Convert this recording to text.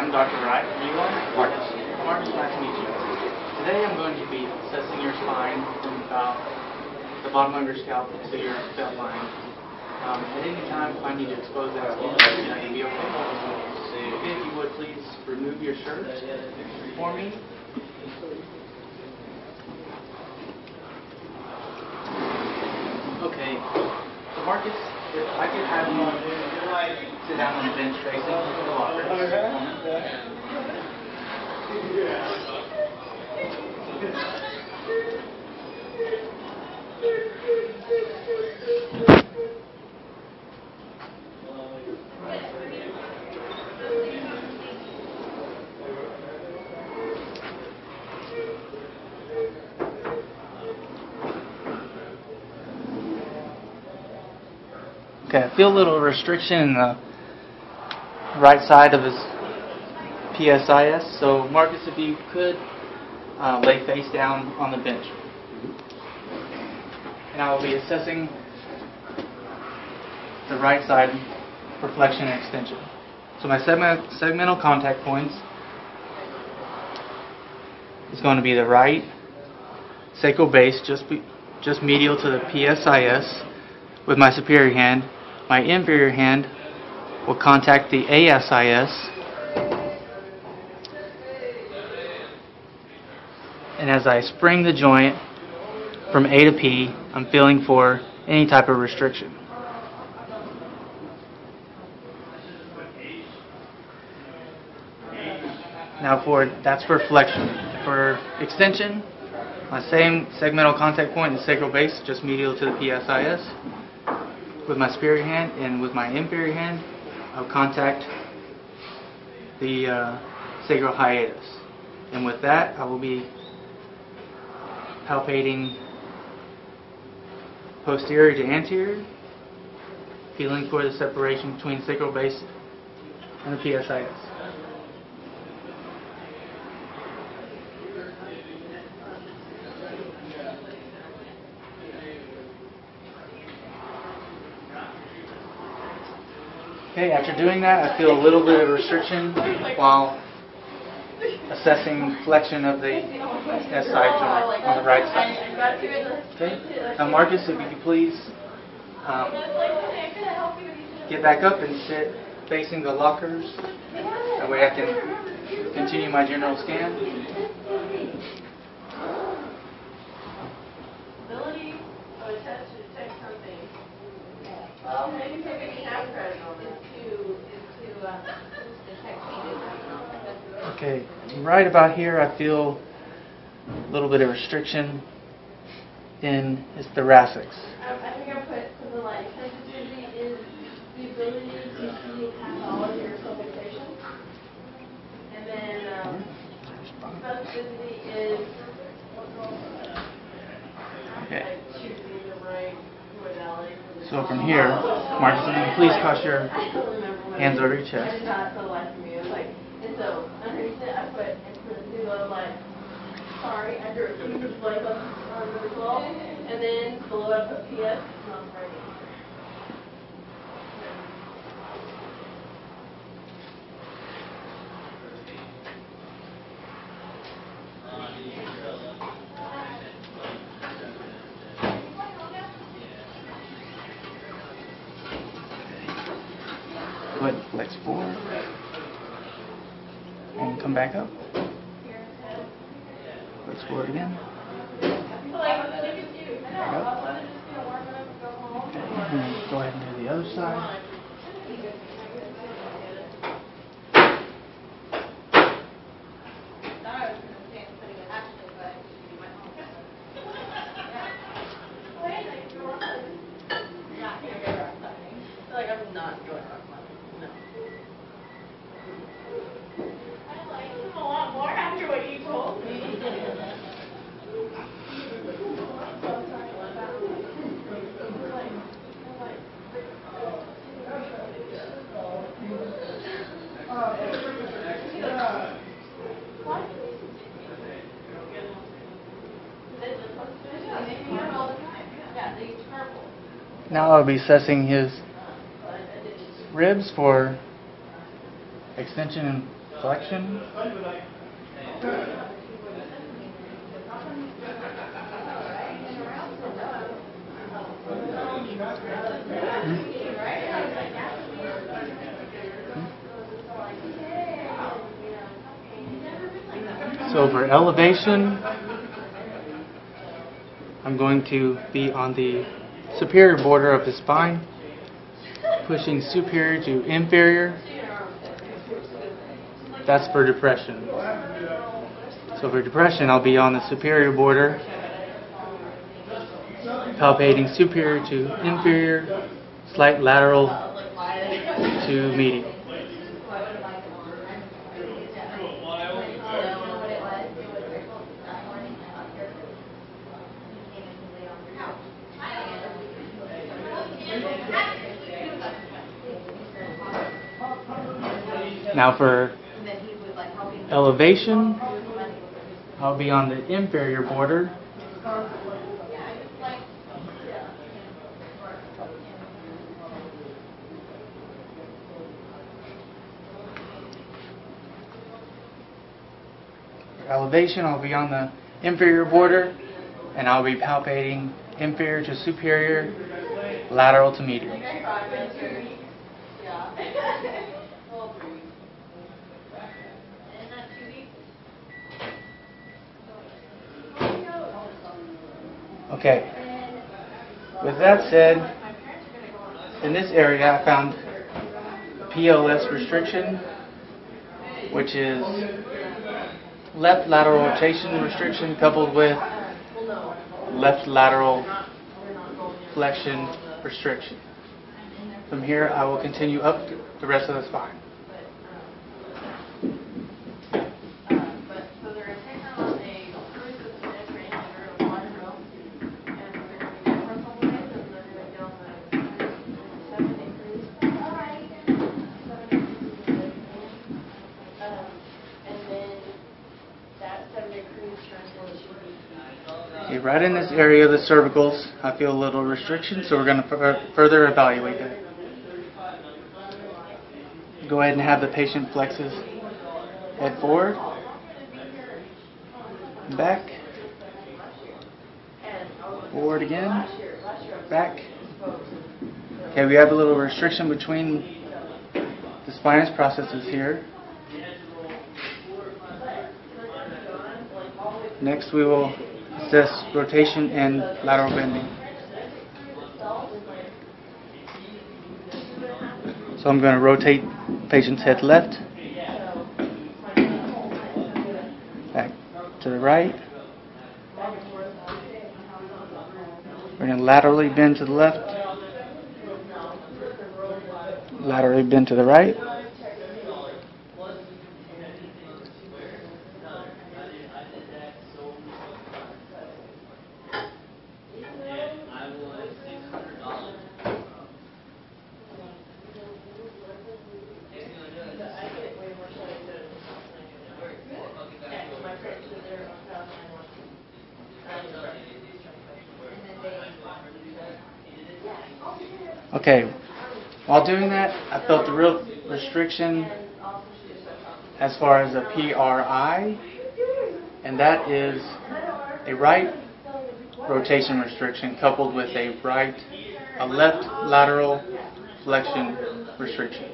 I'm Dr. Wright. You are? Marcus. Marcus, nice to meet you. Today I'm going to be assessing your spine from about the bottom of your scalp to your belt line. At any time, if I need to expose that skin, I can be okay. Okay, if you would please remove your shirt for me. Okay, so Marcus, if I could have you sit down on the bench facing the locker. Okay, I feel a little restriction in the right side of his PSIS. So, Marcus, if you could lay face down on the bench. And I will be assessing the right side for flexion and extension. So my segmental contact points is going to be the right sacral base, just medial to the PSIS with my superior hand. My inferior hand will contact the ASIS, and as I spring the joint from A to P, I'm feeling for any type of restriction. Now that's for flexion. For extension, my same segmental contact point is sacral base, just medial to the PSIS. With my superior hand, and with my inferior hand, I'll contact the sacral hiatus. And with that, I will be palpating posterior to anterior, feeling for the separation between sacral base and the PSIS. Okay, after doing that, I feel a little bit of restriction while assessing flexion of the SI joint on the right side. Okay, now Marcus, if you could please get back up and sit facing the lockers. That way I can continue my general scan. Ability of a test to detect something. Well, maybe taking half credit on it to detect changes. Okay, right about here I feel a little bit of restriction in his thoracics. I think I put something like sensitivity is the ability to see pathology or subluxation. And then specificity is Okay. choosing the right modality. So from here, Marcus, please cross your hands over your chest. It's not so life for me. It was like, and so underneath it, I put into like, sorry, I drew a huge blank on the result, and then below I put PS, not right. Go ahead and flex forward and come back up. Flex forward again. Back up. Okay, and then go ahead and do the other side. Like I'm not doing rock climbing. No. I like him a lot more after what you told me. Now I'll be assessing his ribs for extension and flexion. So for elevation, I'm going to be on the superior border of the spine, pushing superior to inferior. That's for depression. So for depression, I'll be on the superior border, palpating superior to inferior, slight lateral to medial. Now for elevation, I'll be on the inferior border. For elevation, I'll be on the inferior border, and I'll be palpating inferior to superior, lateral to medial. Okay, with that said, in this area I found PLS restriction, which is left lateral rotation restriction coupled with left lateral flexion restriction. From here I will continue up the rest of the spine. Okay, right in this area of the cervicals, I feel a little restriction, so we're going to further evaluate that. Go ahead and have the patient flex his head forward, back, forward again, back. Okay, we have a little restriction between the spinous processes here. Next we will assess rotation and lateral bending. So I'm going to rotate patient's head left, back to the right. We're going to laterally bend to the left, laterally bend to the right. Okay, while doing that, I felt the real restriction as far as a PRI, and that is a right rotation restriction coupled with a left lateral flexion restriction.